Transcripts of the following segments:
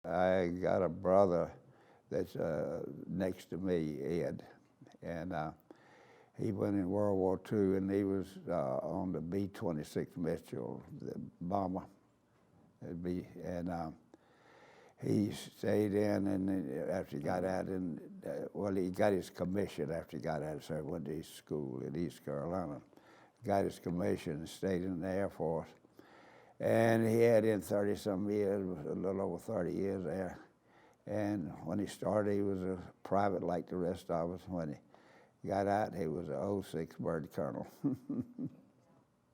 I got a brother that's next to me, Ed, and he went in World War II, and he was on the B-26 Mitchell, the bomber. He stayed in, and after he got out, and well, he got his commission after he got out, so he went to his school in East Carolina. Got his commission and stayed in the Air Force. And he had in 30-some years, a little over 30 years there. And when he started, he was a private like the rest of us. When he got out, he was an 06 bird colonel.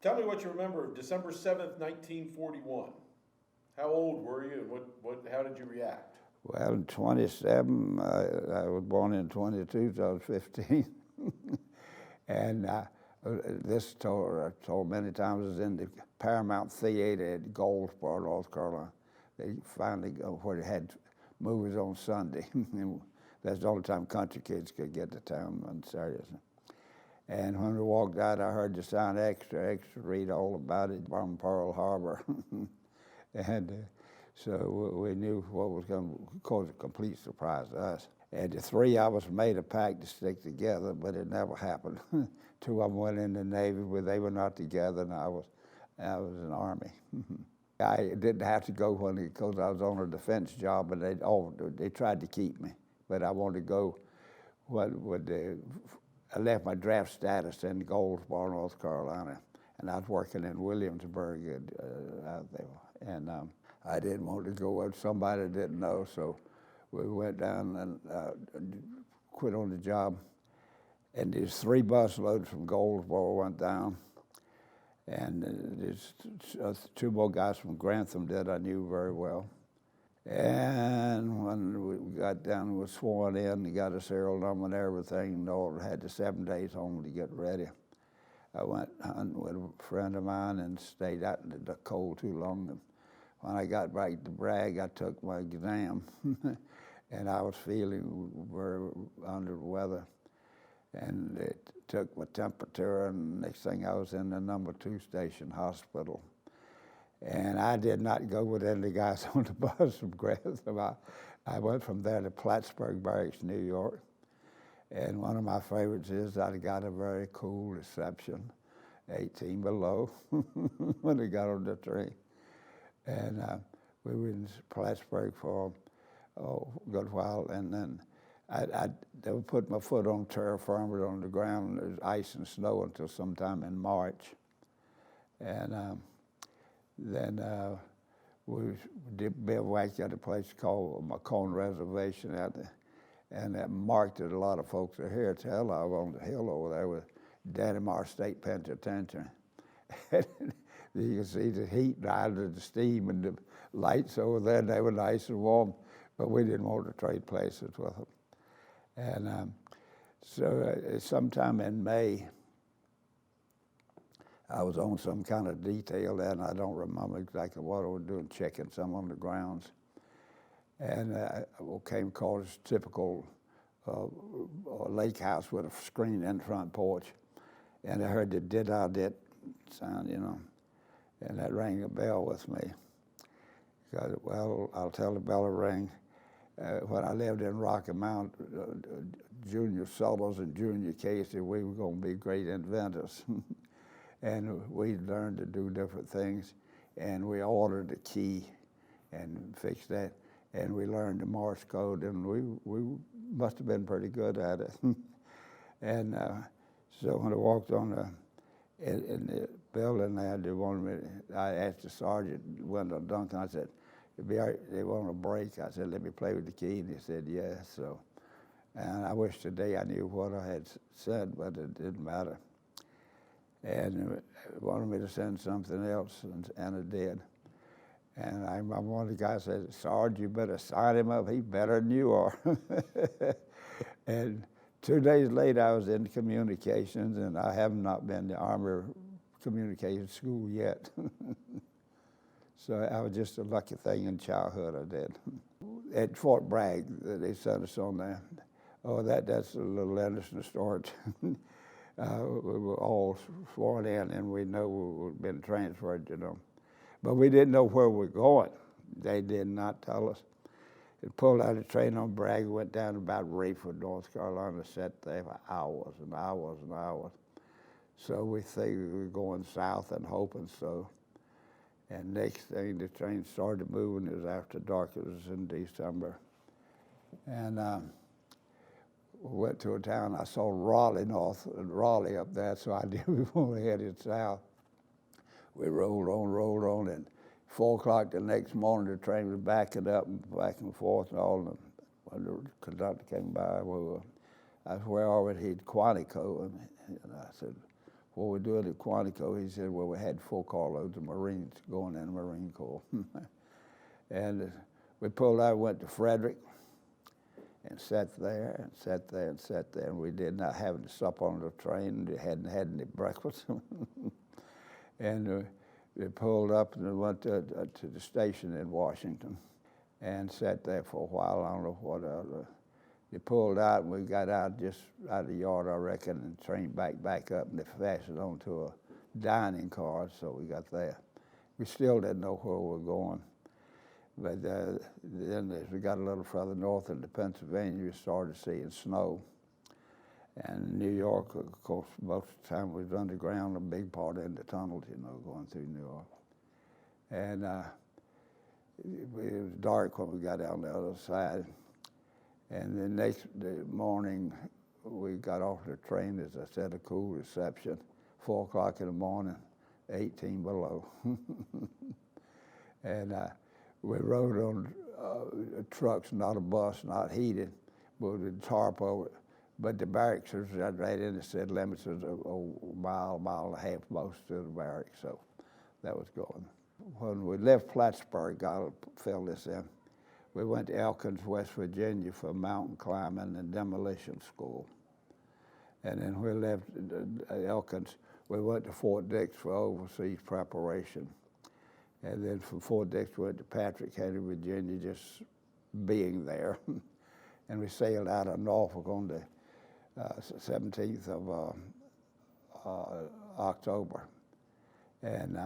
Tell me what you remember of December 7th, 1941. How old were you, and how did you react? Well, in 27, I was born in 22, so I was 15. And this told many times, was in the Paramount Theater at Goldsboro, North Carolina. They finally go where they had movies on Sunday. That's the only time country kids could get to town on Saturdays. And when we walked out, I heard the sound extra, read all about it from Pearl Harbor. And so we knew what was going to cause a complete surprise to us. And the three of us made a pact to stick together, but it never happened. Two of them went in the Navy, but they were not together, and I was in the Army. I didn't have to go because I was on a defense job, and they tried to keep me. But I wanted to go. I left my draft status in Goldsboro, North Carolina, and I was working in Williamsburg out there. And I didn't want to go with somebody I didn't know, so we went down and quit on the job. And these 3 bus loads from Goldsboro went down. And there's 2 more guys from Grantham that I knew very well. And when we got down, we were sworn in, they got a serial number and everything, and all had the 7 days home to get ready. I went hunting with a friend of mine and stayed out in the cold too long. And when I got back to Bragg, I took my exam, and I was feeling very under the weather. And it took my temperature, and next thing I was in the number 2 station hospital. And I did not go with any of the guys on the bus from Grantham. I went from there to Plattsburgh Barracks, New York. And one of my favorites is I got a very cool reception, 18 below, when they got on the train. And we were in Plattsburgh for a good while, and then they would put my foot on terra firma on the ground. There was ice and snow until sometime in March. And then we did bivouac at a place called Macomb Reservation out there. And that marked that a lot of folks are here. It's hell of on the hill over there with Dannemar State Penitentiary. You can see the heat and the steam and the lights over there. They were nice and warm, but we didn't want to trade places with them. And so sometime in May, I was on some kind of detail there, and I don't remember exactly what I was doing, checking some on the grounds. And I came across this typical lake house with a screen in the front porch. And I heard the did-I-did sound, and that rang a bell with me. So, well, I'll tell the bell to ring. When I lived in Rocky Mount, Junior Sullers and Junior Casey, we were going to be great inventors. And we learned to do different things. And we ordered a key and fixed that. And we learned the Morse code, and we must have been pretty good at it. And so when I walked on in the building there, I asked the sergeant, Wendell Duncan, I said, they want a break. I said, let me play with the key, and he said, yes. So, and I wish today I knew what I had said, but it didn't matter. And it wanted me to send something else, and it did. And I remember one of the guys said, Sarge, you better sign him up. He's better than you are. And 2 days later, I was in communications, and I have not been to Army Communications School yet. So I was just a lucky thing in childhood I did. At Fort Bragg, they sent us on there. Oh, that's a little interesting story. We were all sworn in, and we know we had been transferred, But we didn't know where we were going. They did not tell us. It pulled out of the train on Bragg, went down about Rayford, North Carolina, sat there for hours and hours and hours. So we figured we were going south and hoping so. And next thing, the train started moving. It was after dark. It was in December. And we went to a town. I saw Raleigh up there, so I knew we were headed south. We rolled on, and 4 o'clock the next morning, the train was backing up and back and forth, and all. And when the conductor came by, I was way over at Quantico, and I said, "What we doing at Quantico?" He said, "Well, we had 4 carloads of Marines going in the Marine Corps." And we pulled out, went to Frederick, and sat there, and sat there, and sat there, and we did not have any supper on the train. We hadn't had any breakfast. And we pulled up and went to the station in Washington and sat there for a while. I don't know what they pulled out, and we got out just out of the yard, I reckon, and the train back up, and they fastened onto a dining car, so we got there. We still didn't know where we were going. But then as we got a little further north into Pennsylvania, we started seeing snow. And New York, of course, most of the time was underground, a big part in the tunnels, going through New York. And it was dark when we got down the other side. And the next morning, we got off the train, as I said, a cool reception, 4 o'clock in the morning, 18 below. And we rode on trucks, not a bus, not heated, but with a tarp over it. But the barracks was right in the city limits, was a mile and a half most to the barracks, so that was going. When we left Plattsburgh, I'll fill this in, we went to Elkins, West Virginia for mountain climbing and demolition school. And then we left Elkins, we went to Fort Dix for overseas preparation. And then from Fort Dix, we went to Patrick Henry, Virginia, just being there. And we sailed out of Norfolk on the 17th of October. And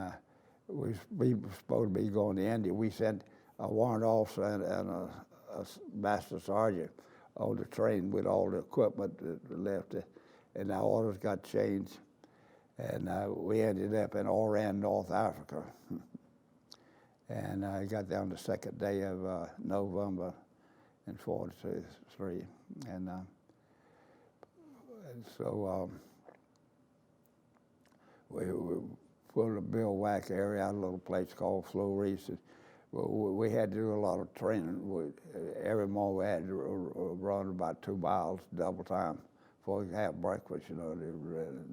we were supposed to be going to India. We sent a warrant officer and a master sergeant on the train with all the equipment that left it, and our orders got changed. And we ended up in Oran, North Africa. And I got there on the second day of November in 43. And so we put a bivouac area out, a little place called Floris. We had to do a lot of training. Every morning we had to run about 2 miles double time before we could have breakfast.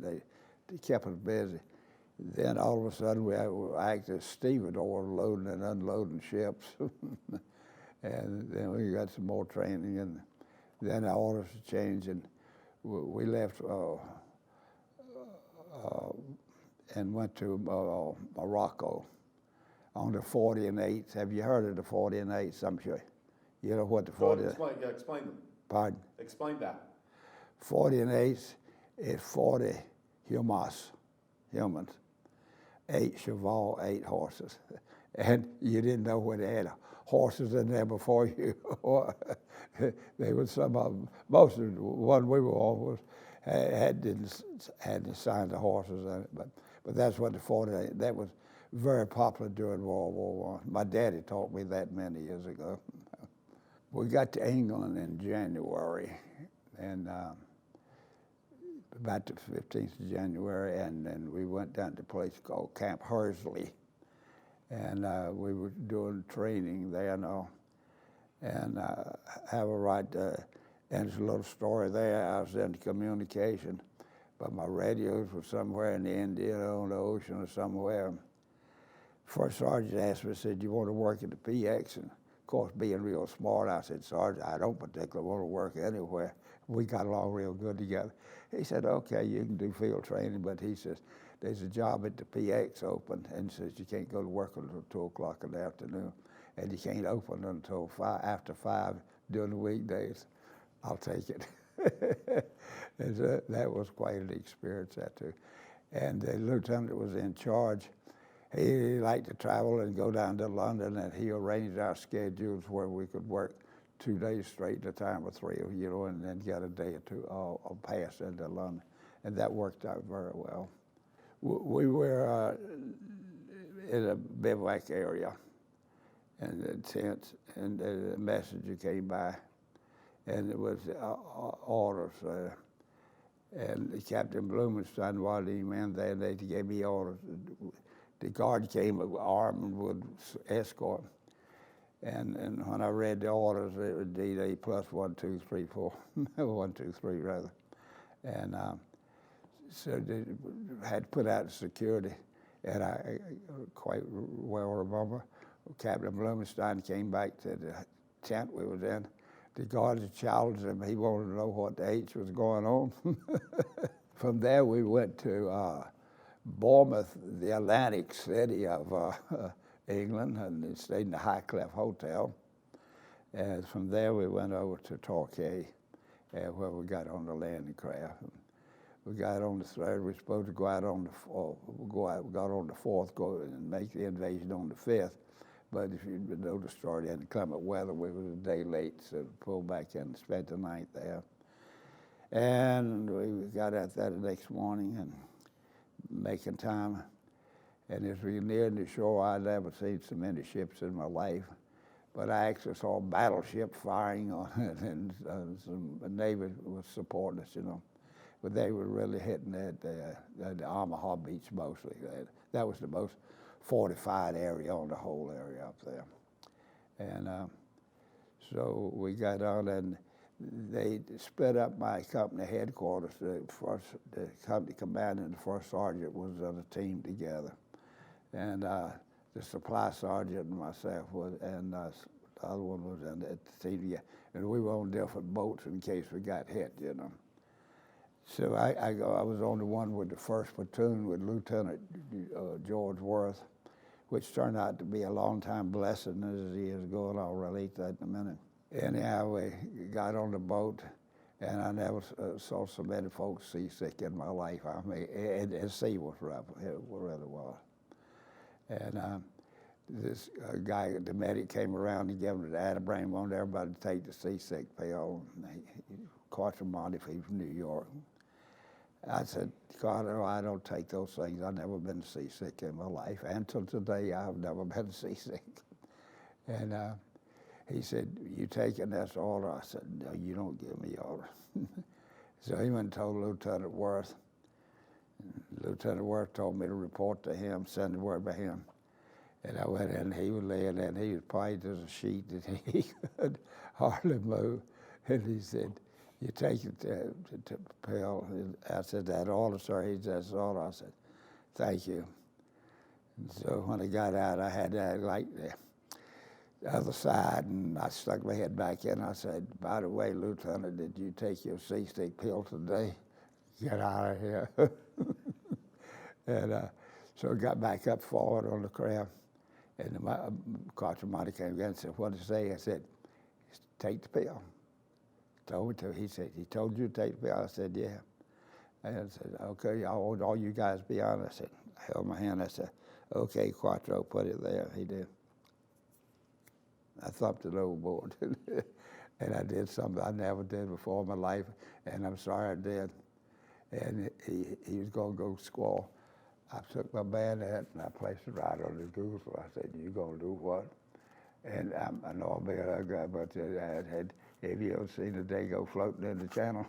They kept us busy. Then all of a sudden we acted as stevedore, loading and unloading ships. And then we got some more training, and then our orders changed, and we left and went to Morocco on the 40 and 8s. Have you heard of the 40 and 8s? I'm sure. You know what the 40 is? Explain them. Pardon? Explain that. 40 and 8s is 40 humans, 8 cheval, 8 horses. And you didn't know when they had horses in there before you. They were some of them. Most of the one we were on was hadn't signed the horses in it, but that's what the 40. That was very popular during World War I. My daddy taught me that many years ago. We got to England in January, and about the 15th of January, and then we went down to a place called Camp Hursley. And we were doing training there now, and have a right to, and there's a little story there. I was in communication, but my radios were somewhere in the India, on the ocean or somewhere. First sergeant asked me, said, "You want to work at the PX?" And of course, being real smart, I said, "Sergeant, I don't particularly want to work anywhere." We got along real good together. He said, "Okay, you can do field training," but he says, "There's a job at the PX open," and says you can't go to work until 2 o'clock in the afternoon, and you can't open until after 5 during the weekdays. I'll take it. And that was quite an experience, that too. And the lieutenant that was in charge, he liked to travel and go down to London, and he arranged our schedules where we could work 2 days straight at a time or 3, you know, and then get a day or two I'll pass into London. And that worked out very well. We were in a bivouac area, and the tents, and the messenger came by, and it was orders. And Captain Blumenstein was the man there. They gave me orders. The guard came armed and would escort. And when I read the orders, it was D-Day plus 1, 2, 3, 4, 1, 2, 3 rather. And so they had to put out security. And I quite well remember Captain Blumenstein came back to the tent we was in. The guards challenged him. He wanted to know what the H was going on. From there, we went to Bournemouth, the Atlantic city of England, and stayed in the Highcliffe Hotel. And from there, we went over to Torquay, where we got on the landing craft. We got on the 3rd. We were supposed to go out on the 4th. We got on the 4th, go and make the invasion on the 5th. But if you know the story, the inclement weather, we was a day late, so we pulled back in and spent the night there. And we got out there the next morning and making time. And as we neared the shore, I'd never seen so many ships in my life. But I actually saw a battleship firing on it, and some Navy was supporting us, you know. But they were really hitting the Omaha Beach mostly. That was the most fortified area on the whole area up there. And so we got on, and they split up my company headquarters. The company commander and the first sergeant was on a team together. And the supply sergeant and myself was, and the other one was in the team together. And we were on different boats in case we got hit, you know. So I was on the one with the 1st platoon with Lieutenant George Worth, which turned out to be a long-time blessing as he is going. I'll relate that in a minute. Anyhow, we got on the boat, and I never saw so many folks seasick in my life. I mean, and sea was rough, it really was. And this guy, the medic, came around and gave him the Atabrine, wanted everybody to take the seasick pill. Quattromani from New York. I said, God, I don't take those things. I've never been seasick in my life. Until today, I've never been seasick. And he said, you taking this order? I said, no, you don't give me order. So he went and told Lieutenant Worth. Lieutenant Worth told me to report to him, send the word by him. And I went in, he was laying there, and he was plied as a sheet that he could hardly move. And he said, you take it to Pell. I said, that order, sir. He said, that's order. I said, thank you. And so when I got out, I had that like the other side, and I stuck my head back in. I said, by the way, Lieutenant, did you take your seasick pill today? Get out of here. And so I got back up forward on the craft, and my Quattromani came again and said, what did he say? I said, take the pill. Told me to. He said, he told you to take the pill? I said, yeah. And I said, okay, all you guys be on. I said, I held my hand. I said, okay, Quattro, put it there. He did. I thumped it overboard. And I did something I never did before in my life, and I'm sorry I did. And he was going to go squall. I took my bayonet and I placed it right on his goose. I said, you going to do what? And I know I'm being a guy, but if you ever seen the Dago floating in the channel,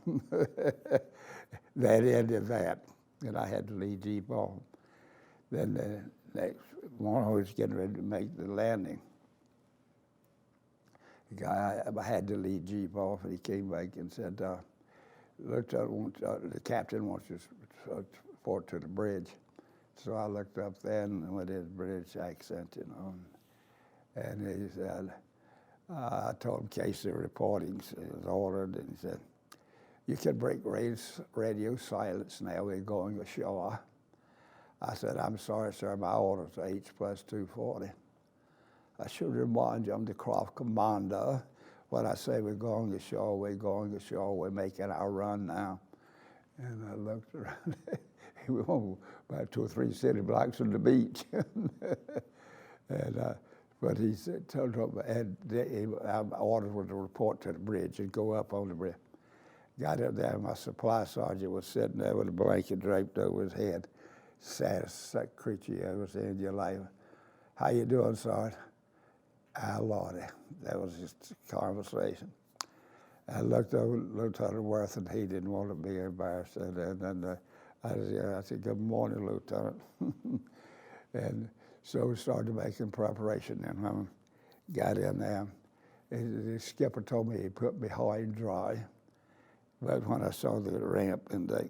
that ended that. And I had to lead jeep off. Then the next morning, I was getting ready to make the landing. I had to lead jeep off, and he came back and said, Lieutenant, the captain wants you to report to the bridge. So I looked up then with his British accent, you know, and he said, I told him Casey reporting was ordered, and he said, you can break radio silence now, we're going ashore. I said, I'm sorry, sir, my orders are H plus 240. I should remind you, I'm the craft commander. When I say we're going ashore, we're making our run now. And I looked around, we were about 2 or 3 city blocks from the beach. And But he said, told him, and our orders were to report to the bridge and go up on the bridge. Got up there, my supply sergeant was sitting there with a blanket draped over his head. Saddest creature you ever seen in your life. How you doing, Sergeant? Ah, Lordy. That was just a conversation. I looked over Lieutenant Worth, and he didn't want to be embarrassed. And I said, good morning, Lieutenant. And so we started making preparation, and got in there. The skipper told me he put me high and dry. But when I saw the ramp and the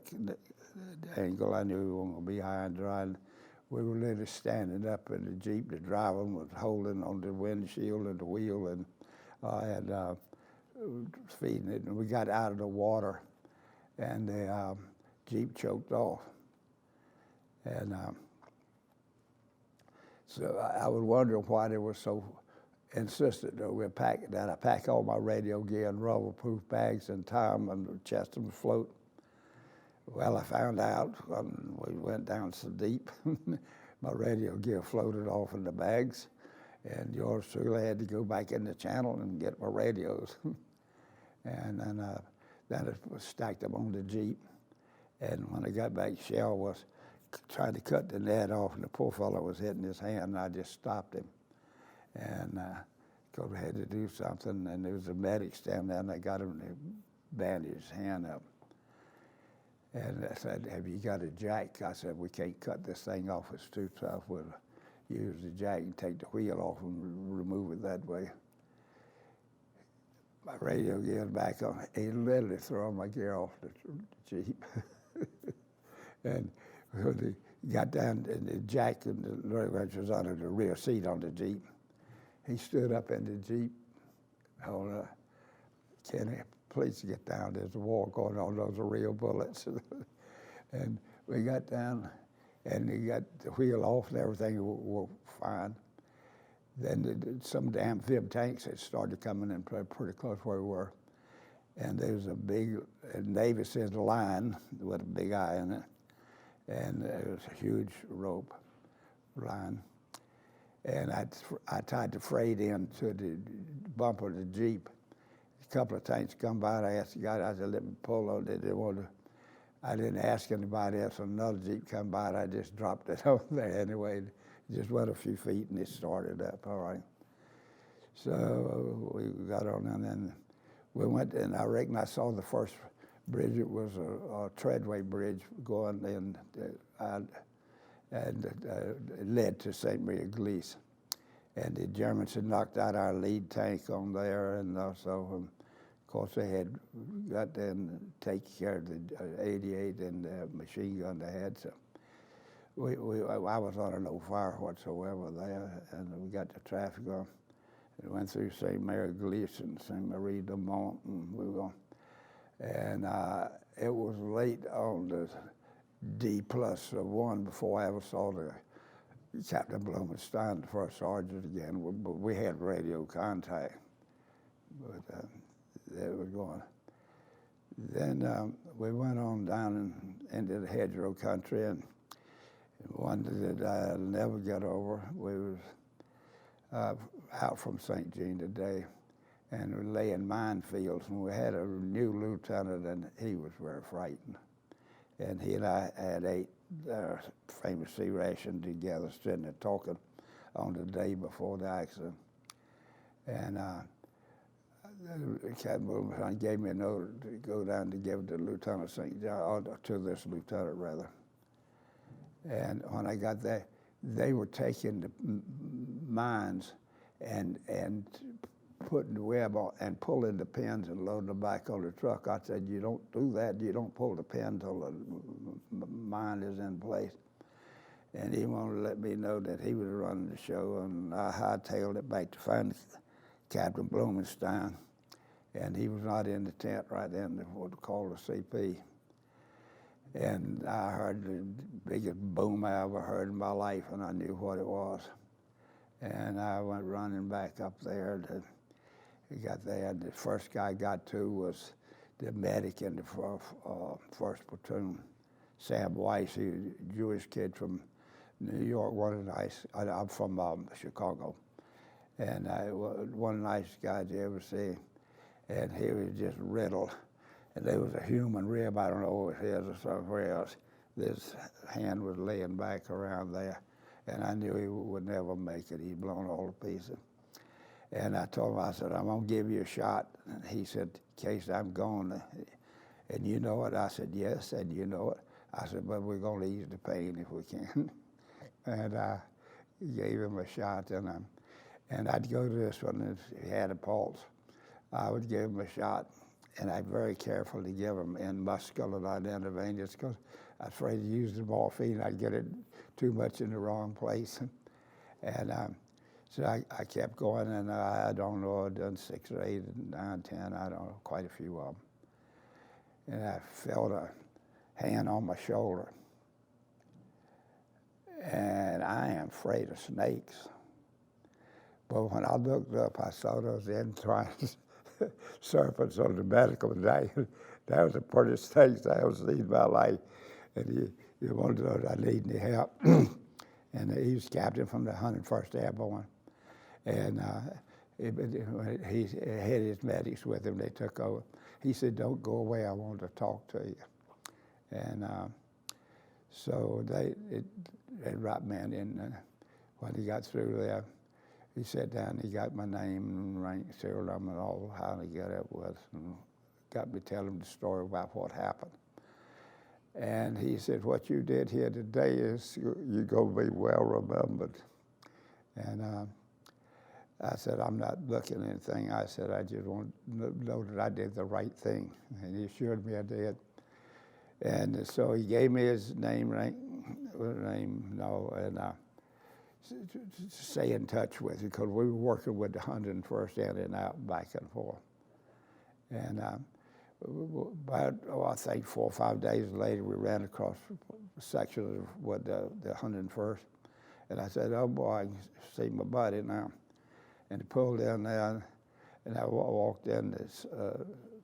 angle, I knew we were going to be high and dry. And we were literally standing up in the Jeep. The driver was holding on the windshield and the wheel, and feeding it. And we got out of the water, and the Jeep choked off. And so I was wondering why they were so insistent that I pack all my radio gear in rubber-proof bags and tie them and the chest them float. Well, I found out when we went down so deep, my radio gear floated off in the bags, and yours truly had to go back in the channel and get my radios. And then I stacked them on the Jeep. And when I got back, Shell was trying to cut the net off, and the poor fellow was hitting his hand, and I just stopped him. And because we had to do something, and there was a medic standing there, and I got him to bandage his hand up. And I said, have you got a jack? I said, we can't cut this thing off, it's too tough. We'll use the jack and take the wheel off and remove it that way. My radio gear back on, he literally threw my gear off the Jeep. And when he got down, and the jack and the wrench was under the rear seat on the Jeep. He stood up in the Jeep. Oh, Kenny, please get down. There's a war going on. Those are real bullets. And we got down, and he got the wheel off, and everything were fine. Then some damn fib tanks had started coming in pretty close where we were. And there was a big Navy says line with a big eye in it. And there was a huge rope line. And I tied the freight into the bumper of the Jeep. A couple of tanks come by, and I asked the guy, I said, let me pull on it. I didn't ask anybody else. Another Jeep come by, and I just dropped it over there anyway. Just went a few feet, and it started up, all right. So we got on, and then we went, and I reckon I saw the first bridge. It was a treadway bridge going in, and it led to St. Mary Glees. And the Germans had knocked out our lead tank on there, and also, of course, they had got them take care of the 88 and the machine gun they had. So I was under no fire whatsoever there, and we got the traffic on. It went through St. Mary Glees and St. Marie de Mont, and we were going. And it was late on the D+1 before I ever saw the Captain Blumenstein, the first sergeant again. But we had radio contact, but it was going. Then we went on down into the hedgerow country, and one that I'll never get over. We was out from St. Jean today, and we lay in minefields, and we had a new lieutenant, and he was very frightened. And he and I had ate famous sea ration together, sitting there talking on the day before the accident. And Captain Blumenstein gave me a note to go down to give it to Lieutenant St. John, or to this lieutenant rather. And when I got there, they were taking the mines and putting the web on and pulling the pins and loading them back on the truck. I said, you don't do that. You don't pull the pin until the mine is in place. And he wanted to let me know that he was running the show, and I hightailed it back to find Captain Blumenstein. And he was not in the tent right then, what they call the CP. And I heard the biggest boom I ever heard in my life, and I knew what it was. And I went running back up there. He got there, and the first guy I got to was the medic in the first platoon, Sam Weiss. He was a Jewish kid from New York, I'm from Chicago. And one nice guy you ever see, and he was just riddled. And there was a human rib, I don't know if it was or somewhere else. This hand was laying back around there, and I knew he would never make it. He'd blown all to pieces. And I told him, I said, I'm gonna give you a shot. And he said, Casey, I'm going. And you know it? I said, yes, and you know it. I said, but we're gonna ease the pain if we can. And I gave him a shot, and I'd go to this one if he had a pulse. I would give him a shot, and I'd very carefully give him in muscular, not intravenous, because I was afraid to use the morphine. I'd get it too much in the wrong place. And so I kept going, and I don't know, I'd done 6 or 8, 9, 10, I don't know, quite a few of them. And I felt a hand on my shoulder. And I am afraid of snakes. But when I looked up, I saw those entwined serpents on the medical day. That was the prettiest things I ever seen in my life. And he wanted to know if I need any help. And he was captain from the 101st Airborne. And he had his medics with him. They took over. He said, don't go away. I want to talk to you. And so they brought me in. When he got through there, he sat down, he got my name and rank, serial number, and all how to get it was, and got me to tell him the story about what happened. And he said, what you did here today is you're going to be well remembered. And I said, I'm not looking at anything. I said, I just want to know that I did the right thing. And he assured me I did. And so he gave me his name, rank, and stay in touch with him, because we were working with the 101st in and out, back and forth. And about, I think 4 or 5 days later, we ran across a section of what the 101st, and I said, oh boy, I can see my buddy now. And he pulled in there, and I walked in this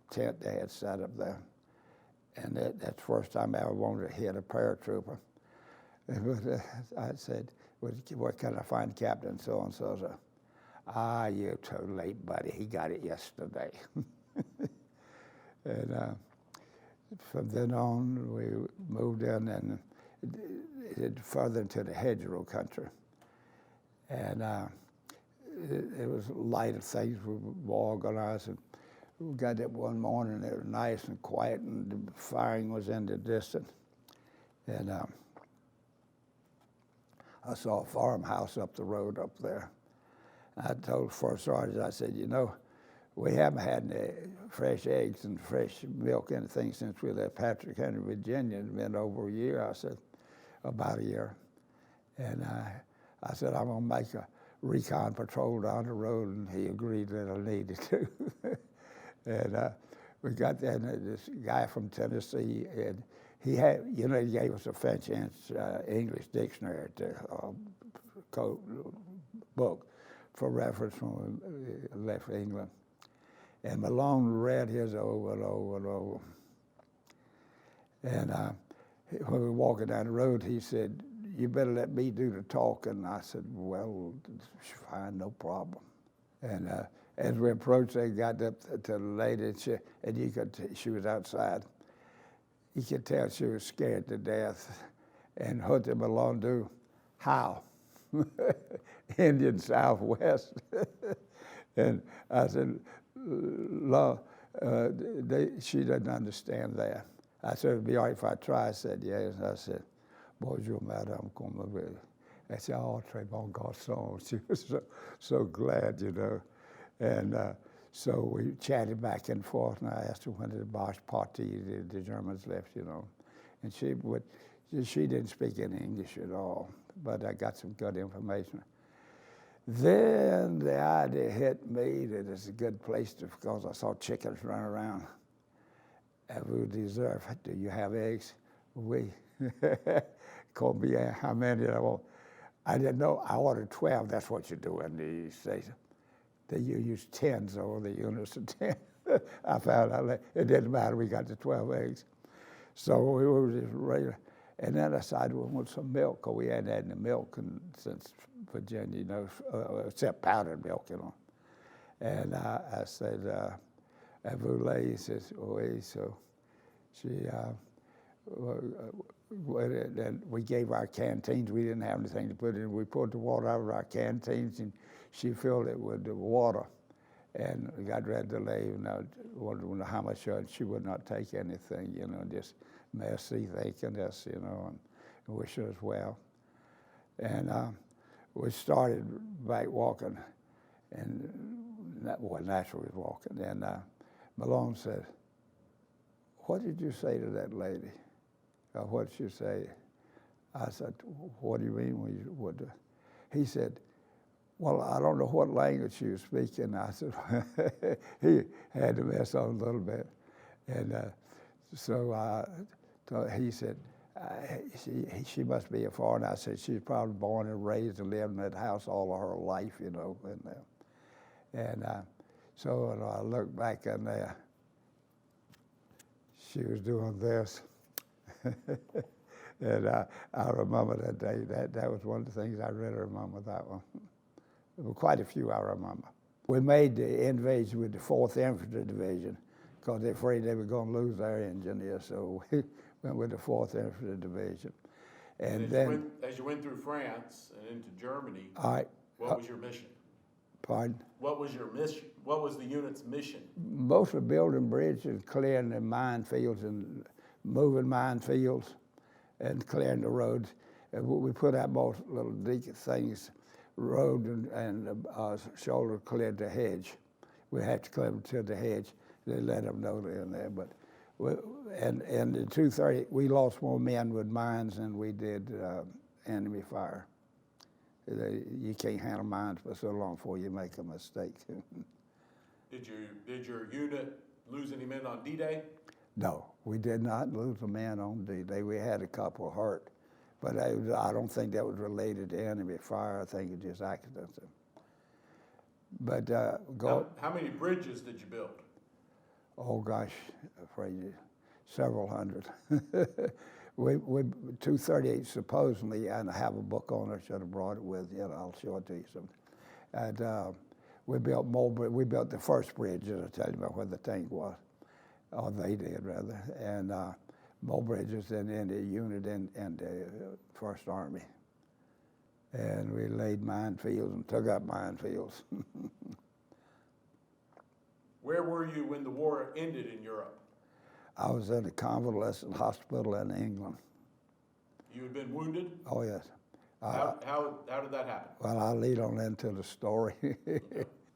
tent they had set up there. And that's the first time I ever wanted to hit a paratrooper. And I said, what can I find Captain so-and-so? So, you're too late, buddy. He got it yesterday. And from then on, we moved in and further into the hedgerow country. And it was lighter things we organized. And we got up one morning, it was nice and quiet, and the firing was in the distance. And I saw a farmhouse up the road up there. I told First Sergeant, I said, you know, we haven't had any fresh eggs and fresh milk, anything since we left Patrick Henry, Virginia. It's been over a year. I said, about a year. And I said, I'm going to make a recon patrol down the road, and he agreed that I needed to. And we got there, and this guy from Tennessee, and he had, you know, he gave us a French and English dictionary book for reference when we left England. And Malone read his over and over and over. And when we were walking down the road, he said, you better let me do the talking. I said, well, fine, no problem. And as we approached, they got up to the lady, and you could she was outside. You could tell she was scared to death. And what did Malone do? How? Indian Southwest. And I said, she doesn't understand that. I said, it'd be all right if I try. I said, yes. I said, bonjour, madame, comment allez-vous? I said, oh, très bon garçon. She was so glad, you know. And so we chatted back and forth, and I asked her when the Bosch party, the Germans left, you know. And she didn't speak any English at all, but I got some good information. Then the idea hit me that it's a good place to, because I saw chickens run around. Avez-vous des œufs? Do you have eggs? Oui. Combien? How many? I didn't know. I ordered 12. That's what you do in the States. You use tens over the units of 10. I found out it didn't matter. We got the 12 eggs. So we were just regular. And then I decided we want some milk, because we hadn't had any milk since Virginia, you know, except powdered milk, you know. And I said, "Avoulet," he says, "Oui." So she, then we gave our canteens. We didn't have anything to put in. We poured the water out of our canteens, and she filled it with the water. And we got ready to leave, and I wanted to know how much of it. She would not take anything, you know, just merci, thanking us, you know, and wish us well. And we started back walking, and naturally walking. And Malone said, "What did you say to that lady?" "What did you say?" I said, "What do you mean? He said, "Well, I don't know what language she was speaking." I said, he had to mess on a little bit. And so he said, she must be a foreigner. I said, "She's probably born and raised and lived in that house all of her life, you know." And so when I looked back in there, she was doing this. And I remember that day. That was one of the things I really remember, that one. There were quite a few I remember. We made the invasion with the 4th Infantry Division because they're afraid they were going to lose their engineers, so we went with the 4th Infantry Division. And then, as you went through France and into Germany, what was your mission? Pardon? What was your mission? What was the unit's mission? Mostly building bridges, clearing the minefields and moving minefields and clearing the roads. And we put out most little deacon things, road and shoulder cleared the hedge. We had to clear them to the hedge. They let them know they're in there. But and in 230, we lost more men with mines than we did enemy fire. You can't handle mines for so long before you make a mistake. Did your unit lose any men on D-Day? No, we did not lose a man on D-Day. We had a couple hurt, but I don't think that was related to enemy fire. I think it just accidents. But how many bridges did you build? Oh gosh, afraid you, several hundred. we 238 supposedly, and I have a book on it. Should have brought it with you. I'll show it to you sometime. And we built more. We built the first bridge, as I tell you about where the tank was. Or they did, rather, and more bridges in the unit in the First Army. And we laid minefields and took up minefields. Where were you when the war ended in Europe? I was in a convalescent hospital in England. You had been wounded? Oh, yes. How did that happen? Well, I'll lead on into the story.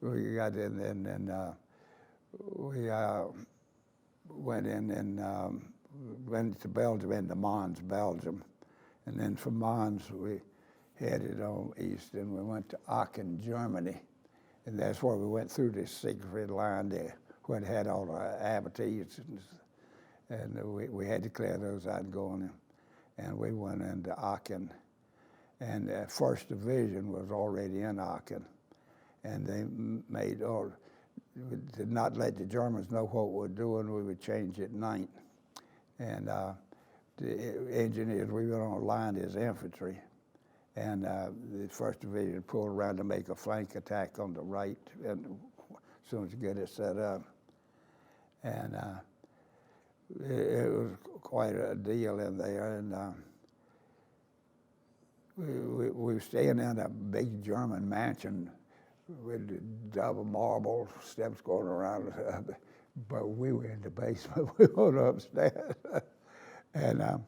We got in and we went in and went to Belgium, into Mons, Belgium. And then from Mons, we headed on east, and we went to Aachen, Germany. And that's where we went through this Siegfried line there, where it had all the abattis. And we had to clear those out and go in. And we went into Aachen. And the 1st Division was already in Aachen. And they we did not let the Germans know what we were doing. We would change at night. And the engineers, we went on a line as infantry. And the 1st Division pulled around to make a flank attack on the right, and as soon as you get it set up. And it was quite a deal in there. And we were staying in a big German mansion with double marble steps going around, but we were in the basement. We went upstairs, and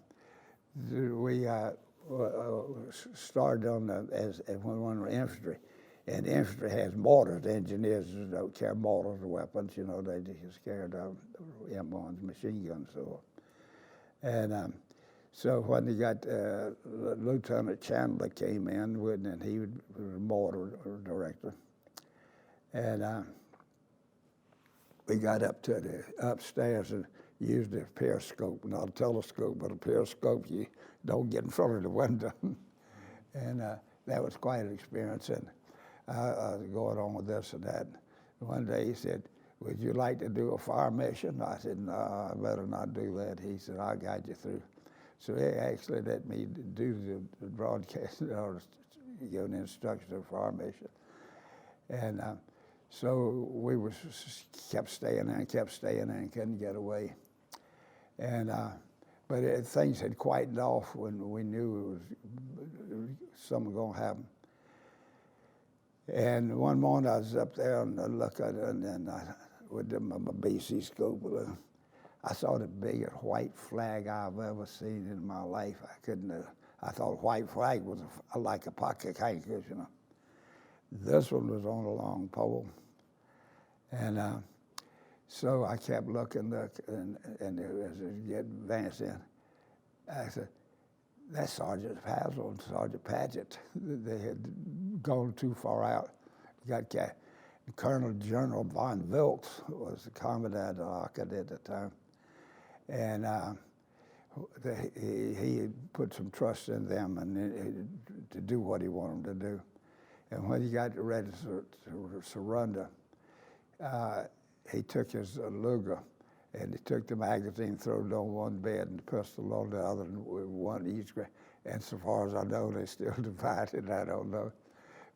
we started on as when we were infantry, and infantry has mortars. The engineers don't carry mortars or weapons, you know. They just carried M1s, machine guns, so. And so when they got Lieutenant Chandler came in, and he was a mortar director. And we got up to the upstairs and used a periscope, not a telescope, but a periscope. You don't get in front of the window. And that was quite an experience. And I was going on with this and that. One day he said, "Would you like to do a fire mission?" I said, "No, I better not do that." He said, "I'll guide you through." So he actually let me do the broadcast, or giving instructions of formation. And so we kept staying there and couldn't get away. And but things had quietened off when we knew it was something going to happen. And one morning I was up there and I looked at it, and then with my BC scope, I saw the biggest white flag I've ever seen in my life. I thought white flag was like a pocket handkerchief, you know. This one was on a long pole. And so I kept looking, and as it get advanced in, I said, that's Sergeant Hazel and Sergeant Paget. They had gone too far out. Colonel General von Wilkes was the commandant of Arcady at the time. And he had put some trust in them and to do what he wanted them to do. And when he got ready to surrender, he took his Luger and he took the magazine, threw it on one bed and the pistol on the other, and one each. And so far as I know, they still divided. I don't know,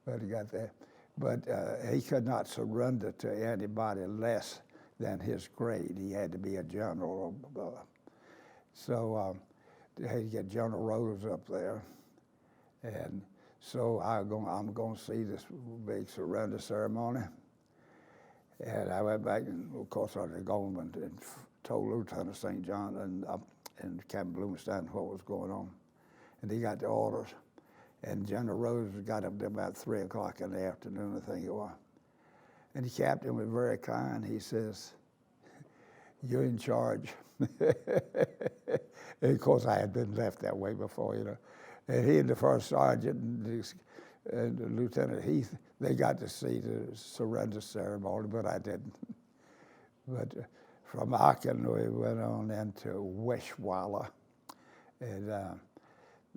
but he got that. But he could not surrender to anybody less than his grade. He had to be a general. So they had to get General Rose up there, and so I'm going to see this big surrender ceremony. And I went back, and of course I was going and told Lieutenant St. John and Captain Blumenstein what was going on. And he got the orders. And General Rose got up there about 3 o'clock in the afternoon, I think it was. And the captain was very kind. He says, "You're in charge." And of course I had been left that way before, you know. And he and the first sergeant and the Lieutenant Heath, they got to see the surrender ceremony, but I didn't. But from Aachen, we went on into Weschweiler, and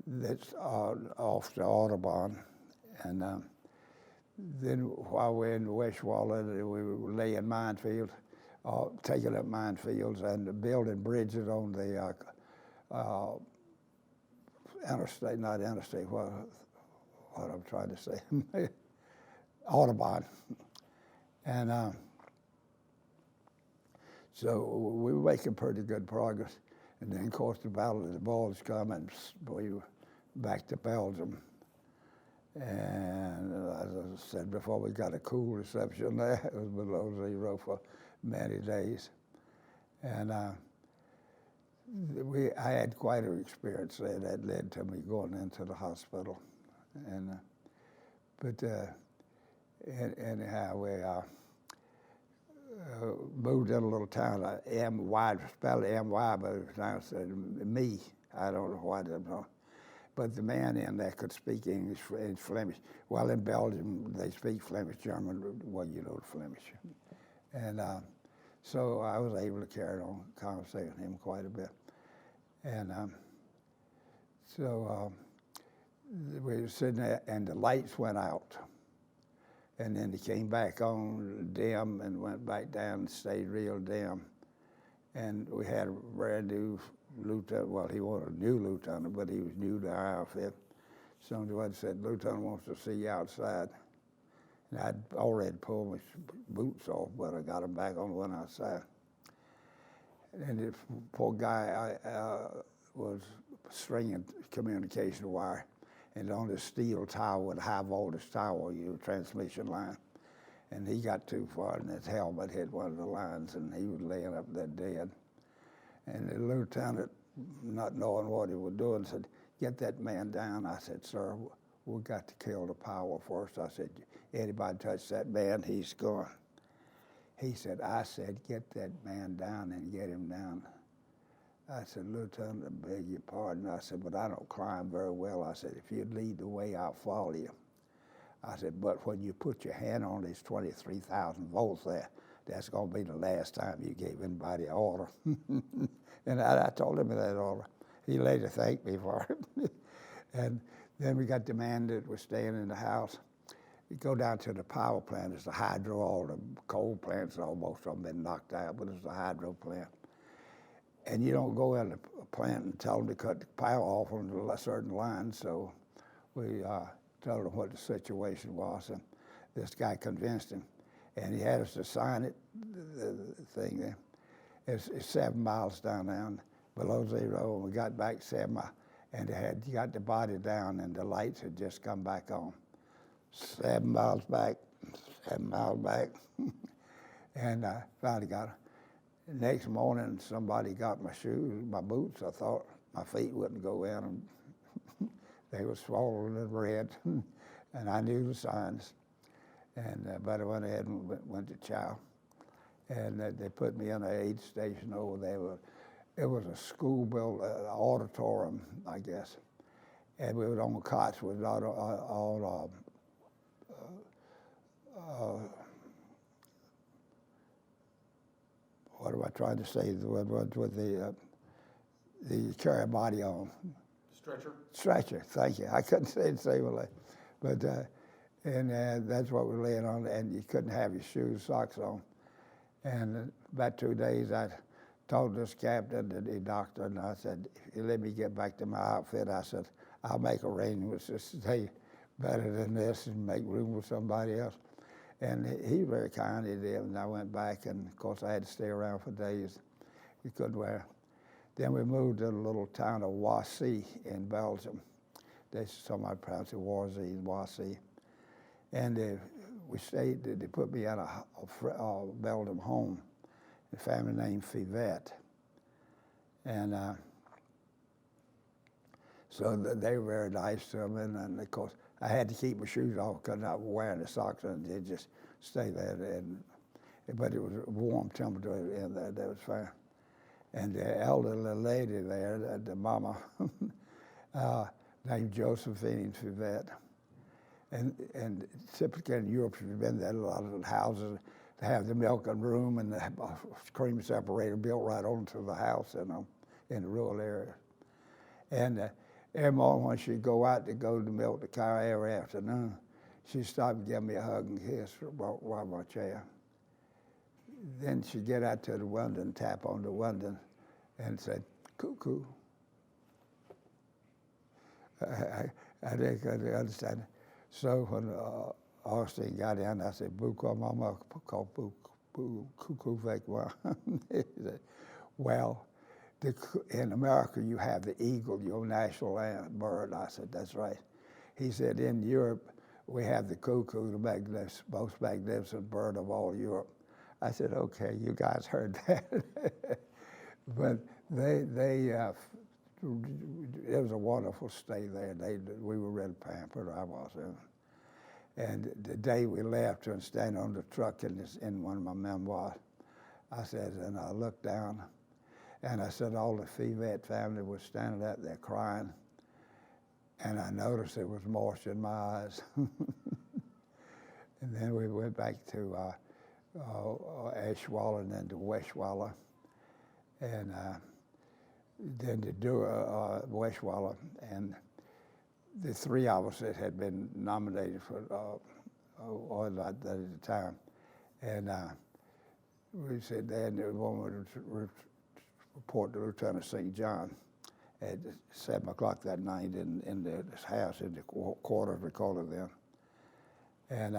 that's off the Autobahn. And then while we're in Weschweiler, we were laying minefields, taking up minefields and building bridges on the interstate, not interstate, what I'm trying to say, Autobahn. And so we were making pretty good progress. And then, of course, the Battle of the Bulge come, and we were back to Belgium. And as I said before, we got a cool reception there. It was below zero for many days. And I had quite an experience there that led to me going into the hospital. And anyhow, we moved in a little town, M-Y, spelled M-Y, but it was pronounced me. I don't know why. But the man in there could speak English and Flemish. Well, in Belgium, they speak Flemish, German, well, you know Flemish. And so I was able to carry on conversating with him quite a bit. And so we were sitting there, and the lights went out. And then they came back on dim and went back down and stayed real dim. And we had a brand new lieutenant. Well, he wasn't a new lieutenant, but he was new to our outfit. Someone said, "Lieutenant wants to see you outside." And I'd already pulled my boots off, but I got them back on, went outside. And this poor guy was stringing communication wire, and on this steel tower, the high voltage tower, transmission line. And he got too far, and his helmet hit one of the lines, and he was laying up there dead. And the lieutenant, not knowing what he was doing, said, "Get that man down." I said, "Sir, we got to kill the power first." I said, "Anybody touch that man, he's gone." He said, "I said, get that man down and get him down." I said, "Lieutenant, I beg your pardon." I said, "But I don't climb very well." I said, "If you'd lead the way, I'll follow you." I said, "But when you put your hand on these 23,000 volts there, that's going to be the last time you gave anybody an order." And I told him that order. He later thanked me for it. And then we got the man that was staying in the house. You go down to the power plant. It's the hydro. All the coal plants, almost of them been knocked out, but it's a hydro plant. And you don't go in the plant and tell them to cut the power off on a certain line. So we told him what the situation was, and this guy convinced him, and he had us to sign it, the thing there. It's 7 miles down there, below zero, and we got back 7 miles, and they had got the body down, and the lights had just come back on. 7 miles back, 7 miles back, and I finally got her. The next morning, somebody got my shoes, my boots. I thought my feet wouldn't go in, and they were swollen and red, and I knew the signs. And but I went ahead and went to chow, and they put me in an aid station over there. It was a school built auditorium, I guess, and we were on cots with all what am I trying to say? With the carry body on. Stretcher? Stretcher, thank you. I couldn't say it the same way. But, that's what we're laying on, and you couldn't have your shoes, socks on. And about 2 days, I told this captain, the doctor, and I said, if you let me get back to my outfit, I said, I'll make arrangements to stay better than this and make room for somebody else. And he very kind, he did, and I went back, and of course I had to stay around for days. You couldn't wear. Then we moved to the little town of Wassy in Belgium. Somebody pronounced it Wassy. And we stayed, they put me at a Belgium home, a family named Fivette. And so they were very nice to me, and of course, I had to keep my shoes off because I was wearing the socks, and they just stay there. But it was a warm temperature in there, that was fine. And the elderly lady there, the mama, named Josephine Fivette. And typically in Europe, if you've been there, a lot of the houses, they have the milking room and the cream separator built right onto the house, in the rural area. And every morning when she'd go out to milk the cow every afternoon, she'd stop and give me a hug and kiss while my chair. Then she'd get out to the window and tap on the window and say, cuckoo. I didn't understand it. So when Austin got in, I said, "Buko mama called cuckoo fake one." He said, "Well, in America you have the eagle, your national bird." I said, "That's right." He said, "In Europe we have the cuckoo, the most magnificent bird of all Europe." I said, "Okay, you guys heard that." But it was a wonderful stay there. We were really pampered, I was. And the day we left and standing on the truck in one of my memoirs, I said, and I looked down, and I said all the Fivette family was standing out there crying, and I noticed there was moisture in my eyes. And then we went back to Eschweiler and then to Weschweiler, and then to do Weschweiler, and the three of us that had been nominated for oil at the time, and we said then the woman would report to Lieutenant St. John at 7 o'clock that night in this house in the quarters, we called it then, and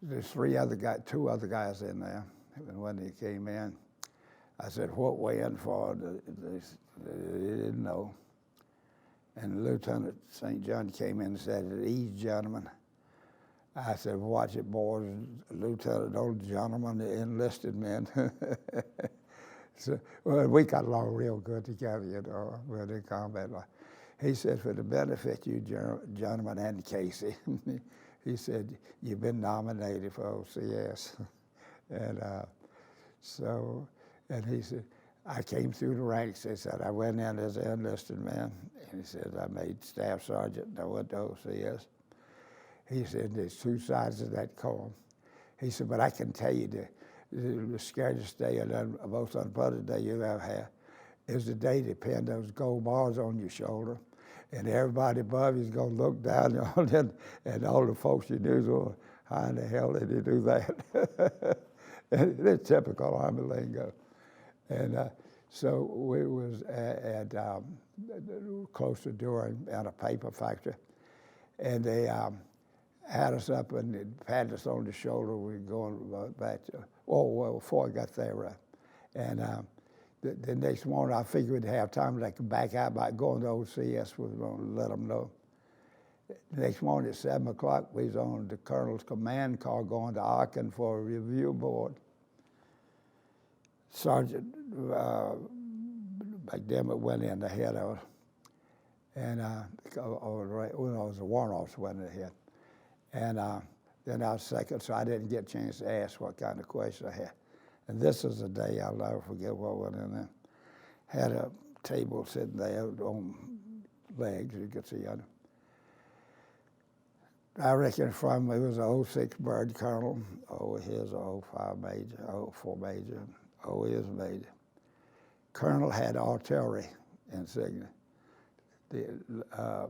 there's two other guys in there, and when they came in, I said, "What way in for?" They didn't know. And Lieutenant St. John came in and said, "At ease, gentlemen." I said, "Watch it, boys. Lieutenant, old gentlemen, the enlisted men." So, well, we got along real good together, we're in combat life. He said, "For the benefit you gentlemen and Casey," he said, "you've been nominated for OCS." And and he said, I came through the ranks. He said, I went in as an enlisted man. And he said, I made staff sergeant and I went to OCS. He said, there's two sides of that coin. He said, but I can tell you the scariest day and the most unpleasant day you'll ever have is the day they pin those gold bars on your shoulder. And everybody above you is going to look down on it, and all the folks you knew go, how in the hell did they do that? It's typical Army lingo. And so we was at close to Durham at a paper factory, and they had us up and they patted us on the shoulder. We were going back to, well, before I got there. And the next morning, I figured we'd have time to come back out by going to OCS. We were going to let them know. The next morning at 7 o'clock, we was on the colonel's command car going to Aachen for a review board. Sergeant Damon went in ahead of us, and it was a warrant officer went ahead. And then I was second, so I didn't get a chance to ask what kind of question I had. And this is a day I'll never forget what went in there. Had a table sitting there on legs, you could see on it. I reckon from it was an 06 bird colonel, here's a 05 major, 04 major, is major. Colonel had artillery insignia. The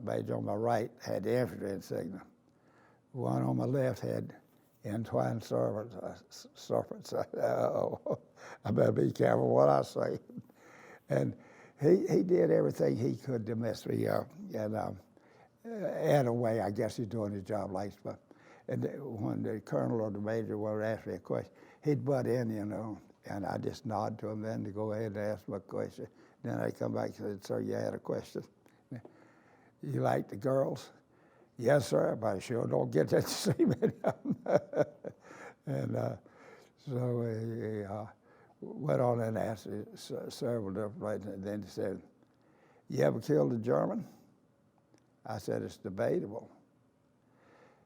major on my right had the infantry insignia. One on my left had entwined serpents. I better be careful what I say. And he did everything he could to mess me up. And in a way, I guess he's doing his job like but and when the colonel or the major would ask me a question, he'd butt in, and I just nod to him then to go ahead and ask my question. Then I come back and said, "Sir, you had a question. You like the girls?" "Yes, sir, but I sure don't get to see many of them." And so he went on and asked several different, and then he said, "You ever killed a German?" I said, "It's debatable."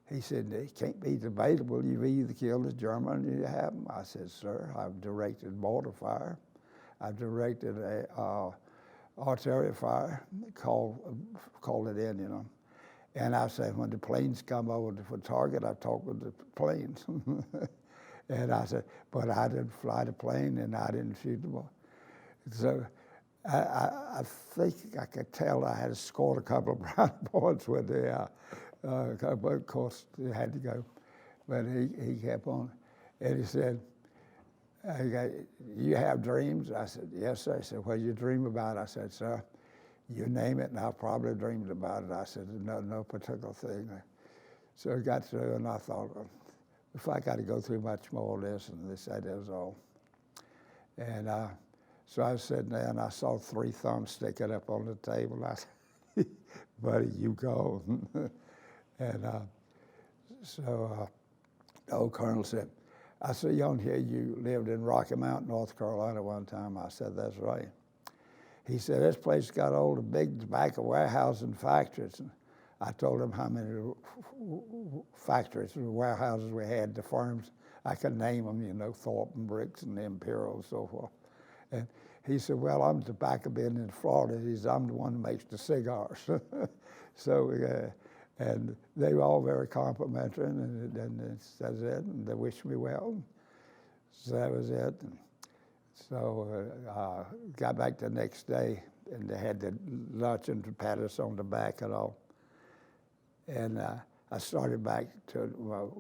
He said, "It can't be debatable. You've either killed a German or you haven't." I said, "Sir, I've directed mortar fire. I've directed artillery fire, call it in, And I said, when the planes come over for target, I talk with the planes." And I said, "But I didn't fly the plane and I didn't shoot the ball." So I think I could tell I had scored a couple of brown points with the, but of course they had to go. But he kept on, and he said, "You have dreams?" I said, "Yes, sir." He said, "What do you dream about?" I said, "Sir, you name it, and I've probably dreamed about it." I said, no particular thing. So I got through, and I thought, if I got to go through much more of this, and they said that was all. And so I was sitting there, and I saw 3 thumbs sticking up on the table. I said, "Buddy, you go." And so the old colonel said, "I see on here you lived in Rocky Mount, North Carolina one time." I said, "That's right." He said, "This place got all the big tobacco warehouse and factories." And I told him how many factories and warehouses we had, the firms. I could name them, Thornton Bricks and Imperial and so forth. And he said, "Well, I'm the tobacco business in Florida." He said, "I'm the one that makes the cigars." So, and they were all very complimentary, and that's it, and they wished me well. So that was it. And so got back the next day, and they had the lunch and pat us on the back and all. And I started back to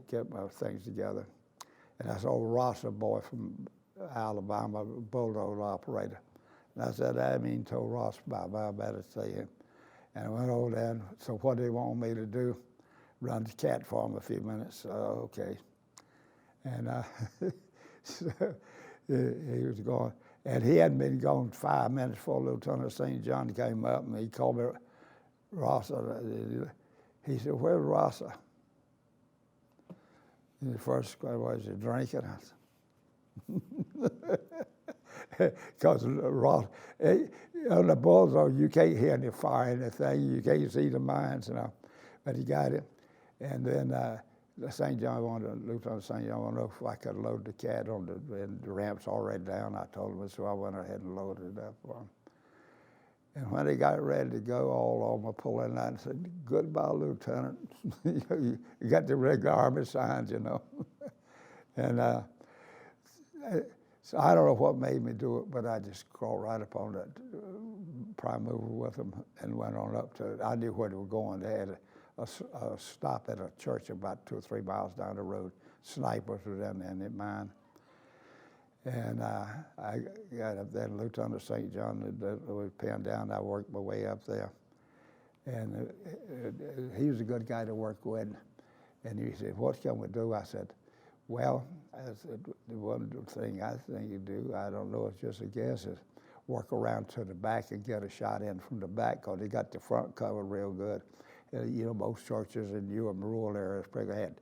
get my things together. And I saw Ross, a boy from Alabama, a bulldog operator. And I said, "I mean, told Ross bye-bye, I better see him." And I went over there, and so what they want me to do, run the cat for him a few minutes. Okay. And so he was gone. And he hadn't been gone 5 minutes before Lieutenant St. John came up, and he called me Rossa. He said, "Where's Rossa?" And the first question was, "You drinking?" I said, because Ross, on the bulldog, you can't hear any fire, anything. You can't see the mines, But he got it. And then St. John Lieutenant St. John wanted to know if I could load the cat on the ramp's already down. I told him, so I went ahead and loaded it up for him. And when they got ready to go, all of them were pulling out and said, "Goodbye, Lieutenant." You got the regular Army signs, And so I don't know what made me do it, but I just crawled right up on that prime mover with them and went on up to it. I knew where they were going. They had a stop at a church about 2 or 3 miles down the road. Snipers were down there in that mine. And I got up there, and Lieutenant St. John was pinned down. I worked my way up there. And he was a good guy to work with. And he said, what can we do? I said, well, I said, the one thing I think you do, I don't know, it's just a guess, is work around to the back and get a shot in from the back, because they got the front covered real good. You know, most churches in rural areas probably had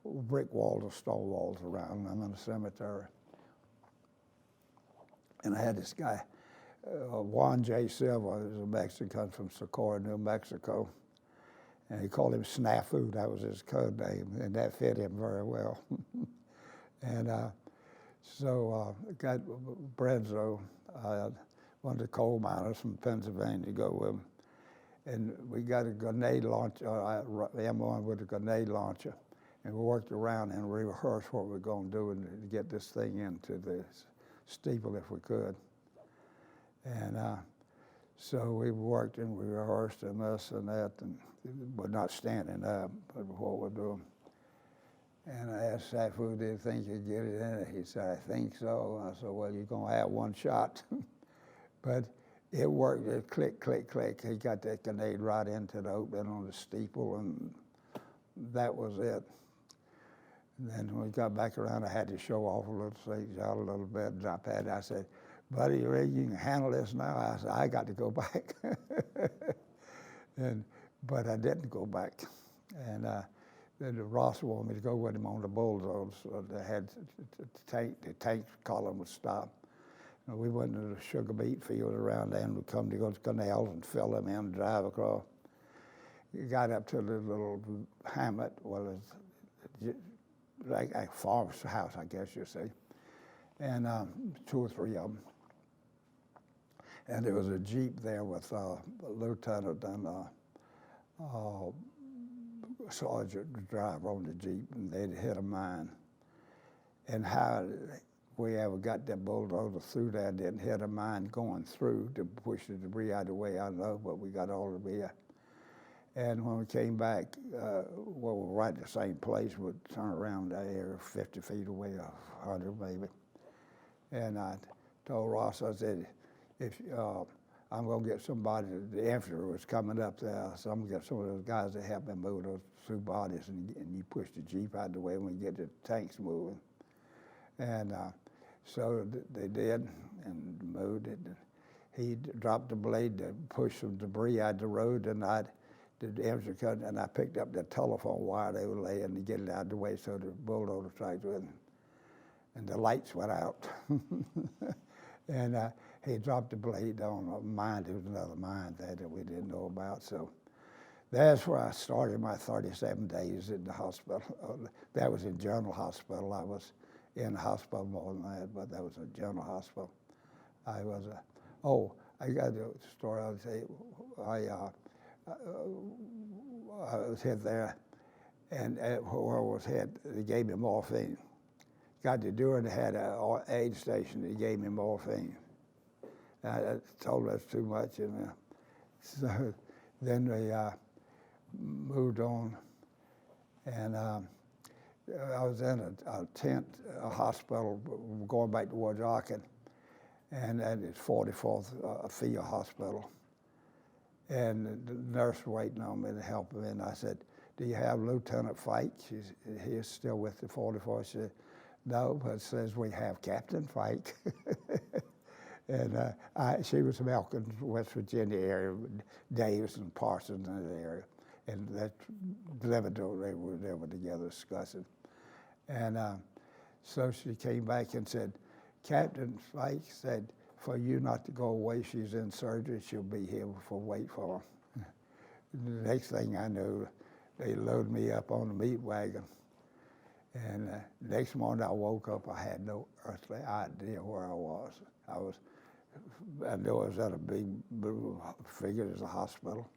brick walls or stone walls around them in the cemetery. And I had this guy, Juan J. Silva, who was a Mexican from Socorro, New Mexico. And he called him Snafu, that was his code name, and that fit him very well. And so got Brenzo, one of the coal miners from Pennsylvania, to go with him. And we got a grenade launcher, M1 with a grenade launcher, and we worked around and rehearsed what we were going to do and to get this thing into the steeple if we could. And so we worked and we rehearsed and this and that, and we're not standing up, but what we're doing. And I asked Safu, do you think you'd get it in? He said, I think so. I said, well, you're going to have one shot. But it worked. It click, click, click. He got that grenade right into the opening on the steeple, and that was it. And then when we got back around, I had to show off a little things out a little bit. Drop had. I said, buddy, you ready? You can handle this now? I said, I got to go back. But I didn't go back. And then Ross wanted me to go with him on the bulldozers. So they had the tank column would stop. And we went to the sugar beet field around there, and we'd come to go to canals and fill them in and drive across. We got up to the little hamlet, well, it's like a farmer's house, I guess you say, and 2 or 3 of them. And there was a Jeep there with a lieutenant and a sergeant driver on the Jeep, and they'd hit a mine. And how we ever got that bulldozer through there and didn't hit a mine going through to push the debris out of the way, I don't know, but we got all the debris out. And when we came back, well, we're right in the same place, we'd turn around that area 50 feet away, 100 maybe. And I told Ross, I said, if I'm gonna get somebody, the infantry was coming up there, so I'm gonna get some of those guys to help me move those 2 bodies, and you push the Jeep out of the way when we get the tanks moving. And so they did, and moved it. He dropped the blade to push some debris out of the road, and I did the infantry cut, and I picked up the telephone wire they were laying to get it out of the way so the bulldozer tractor wouldn't. And the lights went out. And he dropped the blade on a mine. There was another mine there that we didn't know about. So that's where I started my 37 days in the hospital. That was in General Hospital. I was in the hospital more than that, but that was a General Hospital. I was I got a story I'll tell you. I was hit there, and where I was hit, they gave me morphine. Got to do it, they had an aid station, they gave me morphine. I told them that's too much, and so then we moved on, and I was in a tent, a hospital, going back towards Arkin, and it's 44th Field Hospital. And the nurse waiting on me to help him, and I said, do you have Lieutenant Fike? He's still with the 44th. She said, no, but it says we have Captain Fike. And she was from Elkins, West Virginia area, Davis and Parsons in the area. And that they were together discussing. And so she came back and said, Captain Fike said, for you not to go away, she's in surgery, she'll be here for wait for her. The next thing I knew, they loaded me up on the meat wagon. And next morning I woke up, I had no earthly idea where I was. I knew I was at a big, figured as a hospital.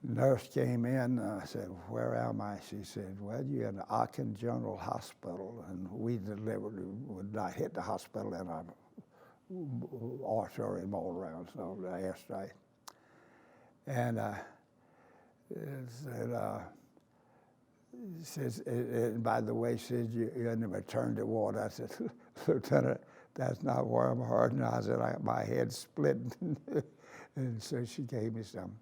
Nurse came in, I said, where am I? She said, well, you're in the Aachen General Hospital, and we deliberately would not hit the hospital in our artery all around, so the airstrike. And says, and by the way, she said, you're in the maternity ward. I said, Lieutenant, that's not where I'm hurting. I said, my head's split. And so she gave me some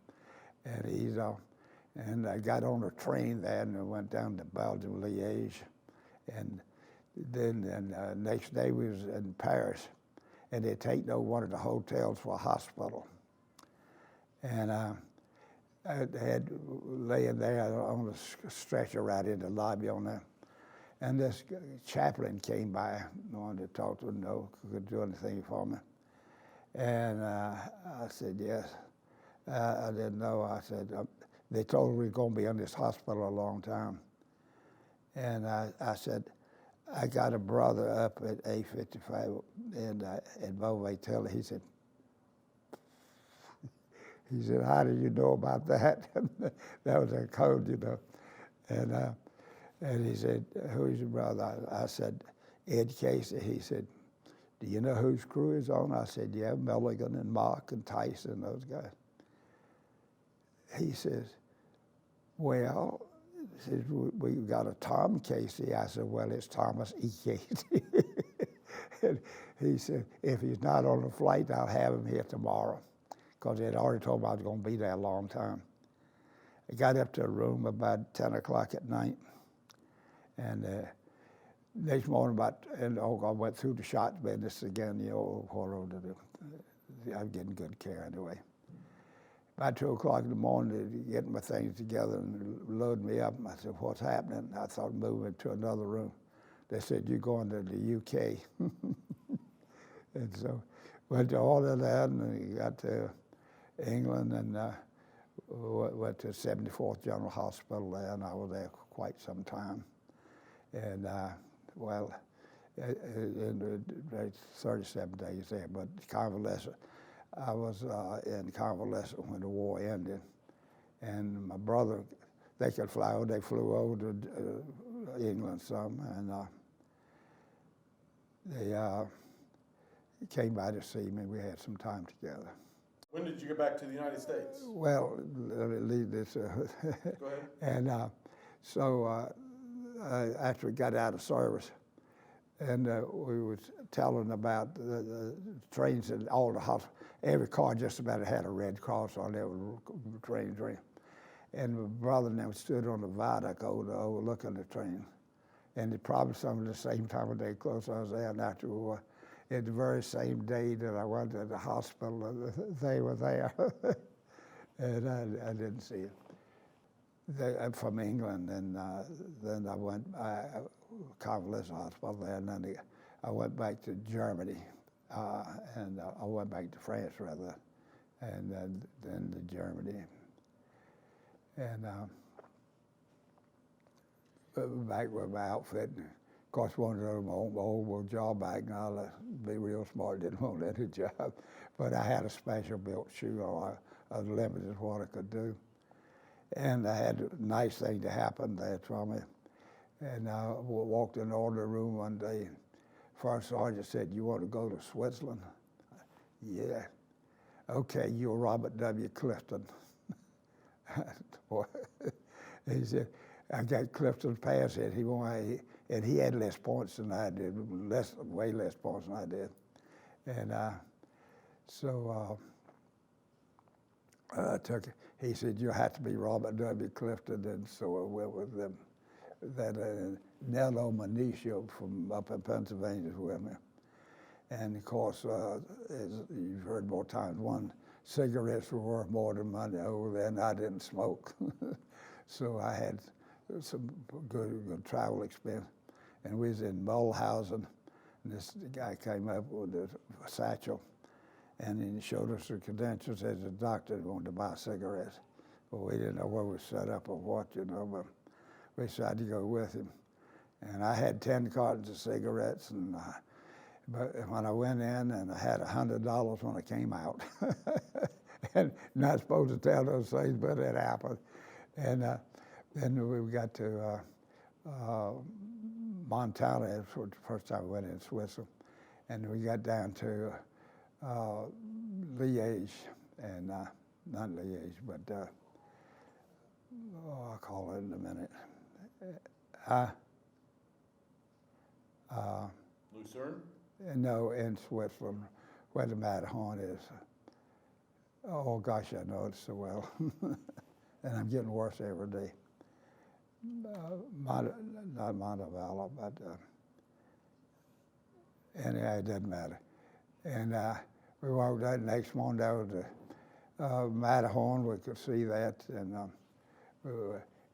and I got on a train there and I went down to Belgium, Liège, and then next day we was in Paris, and they take one of the hotels for a hospital, and I had laying there on a stretcher right in the lobby on there, and this chaplain came by, wanted to talk to him, could do anything for me, and I said yes. I didn't know. I said, they told me we were going to be in this hospital a long time. And I said, I got a brother up at A55 in Mowo. He said, how did you know about that? That was a code, you know. And he said, who's your brother? I said, Ed Casey. He said, do you know whose crew is on? I said, yeah, Milligan and Mock and Tyson, those guys. He says, well, we got a Tom Casey. I said, well, it's Thomas E. Casey. And he said, if he's not on the flight, I'll have him here tomorrow, because they had already told me I was going to be there a long time. I got up to a room about 10 o'clock at night, and next morning I went through the shot business again, I'm getting good care anyway. About 2 o'clock in the morning, they get my things together and load me up. I said, what's happening? I thought moving to another room. They said, you're going to the UK. And so went to all of that, and got to England, and went to 74th General Hospital there, and I was there quite some time. And 37 days there, but convalescent. I was in convalescent when the war ended, and my brother, they could fly over. They flew over to England some, and they came by to see me. We had some time together. When did you get back to the United States? Well, let me leave this. Go ahead. And so after we got out of service, and we was telling about the trains and all the hospitals. Every car just about had a red cross on it, train. And my brother and them stood on the viaduct overlooking the train. And it probably some of the same time of day close I was there, and after the war, the very same day that I went to the hospital, they were there. And I didn't see it. I'm from England, and then I went convalescent hospital there, and then I went back to Germany, and I went back to France rather, and then to Germany, and back with my outfit. And of course, wanted my old job back, and I'll be real smart. Didn't want any job, but I had a special built shoe. I was limited what I could do. And I had a nice thing to happen there for me. And I walked in the order room one day. First sergeant said, you want to go to Switzerland? Yeah. Okay, you're Robert W. Clifton. He said, I got Clifton's pass, and he had less points than I did, way less points than I did. And so I took it. He said, you have to be Robert W. Clifton, and so I went with them. That Nello Manicio from up in Pennsylvania was with me. And of course, as you've heard more times, cigarettes were worth more than money over there, and I didn't smoke. So I had some good travel expense. And we was in Mulhausen, and this guy came up with a satchel, and he showed us the credentials as a doctor wanted to buy cigarettes. But we didn't know where we set up or what, but we decided to go with him. And I had 10 cartons of cigarettes, but when I went in, and I had $100 when I came out. And not supposed to tell those things, but it happened. And then we got to Montana. That's the first time we went in Switzerland. And we got down to Liège, and not Liège, but I'll call it in a minute. Lucerne? No, in Switzerland, where the Matterhorn is. Oh gosh, I know it so well. and I'm getting worse every day. Not Montevallo, but anyway, it doesn't matter. And we walked out the next morning, there was the Matterhorn, we could see that, and we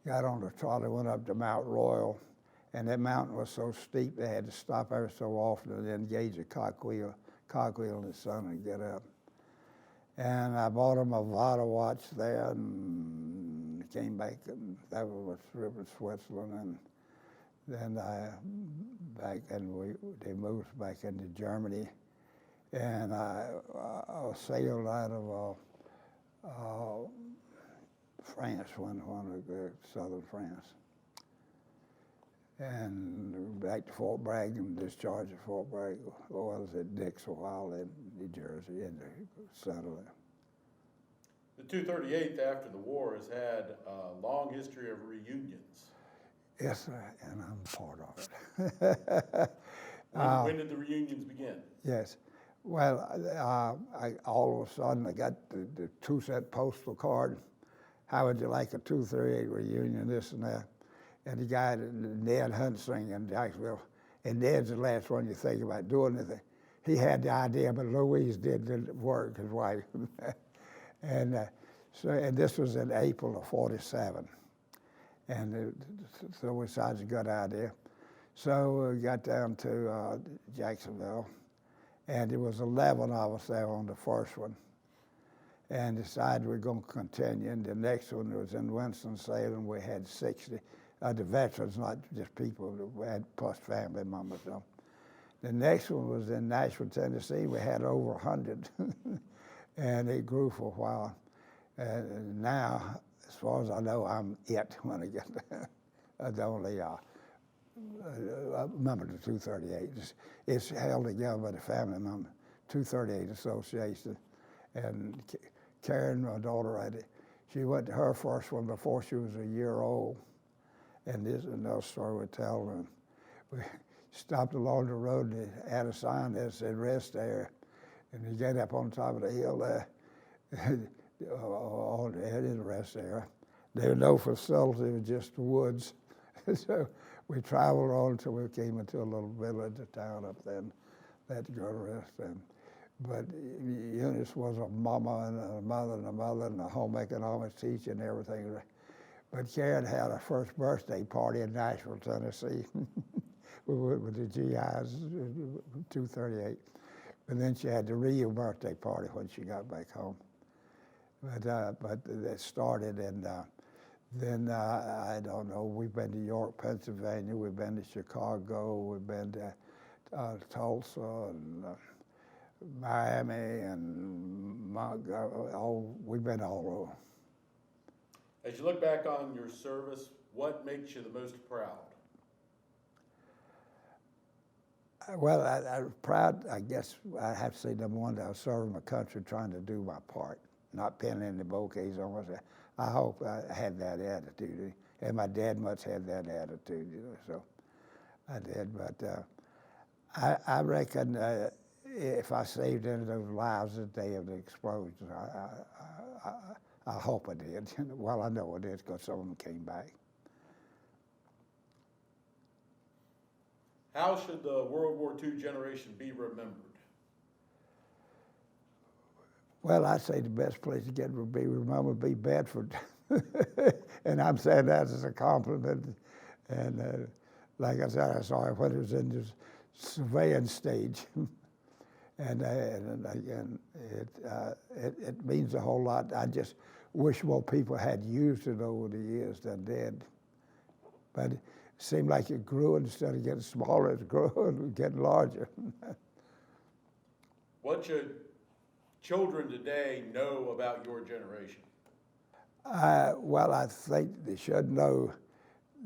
got on the trolley, went up to Mount Royal, and that mountain was so steep they had to stop every so often and then gauge a cogwheel in the sun and get up. And I bought him a Vada watch there and came back, and that was Switzerland, and then they moved back into Germany, and I sailed out of France, one of the southern France, and back to Fort Bragg and discharged at Fort Bragg. I was at Dix a while in New Jersey and settled there. The 238th after the war has had a long history of reunions. Yes, sir, and I'm part of it. When did the reunions begin? Yes. Well, I all of a sudden I got the 2-cent postal card. How would you like a 238 reunion, this and that? And the guy, Ned Hunsing in Jacksonville, and Ned's the last one you think about doing anything. He had the idea, but Louise did the work, his wife. And and this was in April of '47. And so we decided it's a good idea. So we got down to Jacksonville, and there was 11 of us there on the first one, and decided we're going to continue. And the next one was in Winston-Salem. We had 60, the veterans, not just people, we had plus family members. So. The next one was in Nashville, Tennessee. We had over 100, and it grew for a while. And now, as far as I know, I'm it when I get there. The only member of the 238. It's held together by the family member, 238 Association. And Karen, my daughter, she went to her first one before she was a year old. And this is another story we tell. And we stopped along the road and they had a sign that said rest there. And you get up on top of the hill there. It is a rest area. There was no facility, it was just woods. So we traveled on until we came into a little village, a town up there, and had to go to rest. But Eunice was a mama and a mother and a home economics teacher and everything. But Karen had her first birthday party in Nashville, Tennessee, with the GIs, 238. And then she had the real birthday party when she got back home. But it started, and then I don't know, we've been to York, Pennsylvania, we've been to Chicago, we've been to Tulsa, and Miami, and Montgomery, we've been all over. As you look back on your service, what makes you the most proud? Well, I'm proud, I guess I have to say, number one, that I was serving my country, trying to do my part, not pinning in the bouquets on myself. I hope I had that attitude, and my dad must have had that attitude, so I did. But I reckon if I saved any of those lives the day of the explosion, I hope I did. Well, I know I did because some of them came back. How should the World War II generation be remembered? Well, I'd say the best place to be remembered would be Bedford. And I'm saying that as a compliment. And like I said, I saw it when it was in the surveying stage. And again, it means a whole lot. I just wish more people had used it over the years than did. But it seemed like it grew, instead of getting smaller, it grew and getting larger. What should children today know about your generation? Well, I think they should know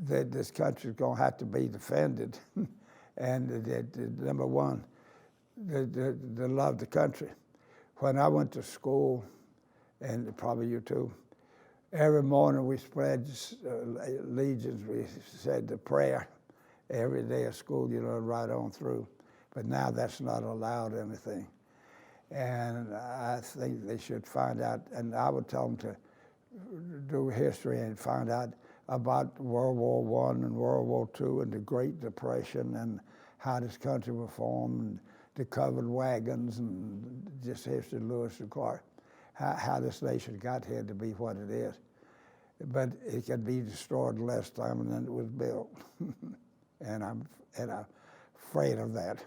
that this country is going to have to be defended. And that, number one, the love the country. When I went to school, and probably you too, every morning we spread legions. We said the prayer every day of school, right on through. But now that's not allowed anything. And I think they should find out, and I would tell them to do history and find out about World War I and World War II and the Great Depression and how this country was formed, and the covered wagons, and just history of Lewis and Clark, how this nation got here to be what it is. But it could be destroyed less time than it was built. and I'm afraid of that.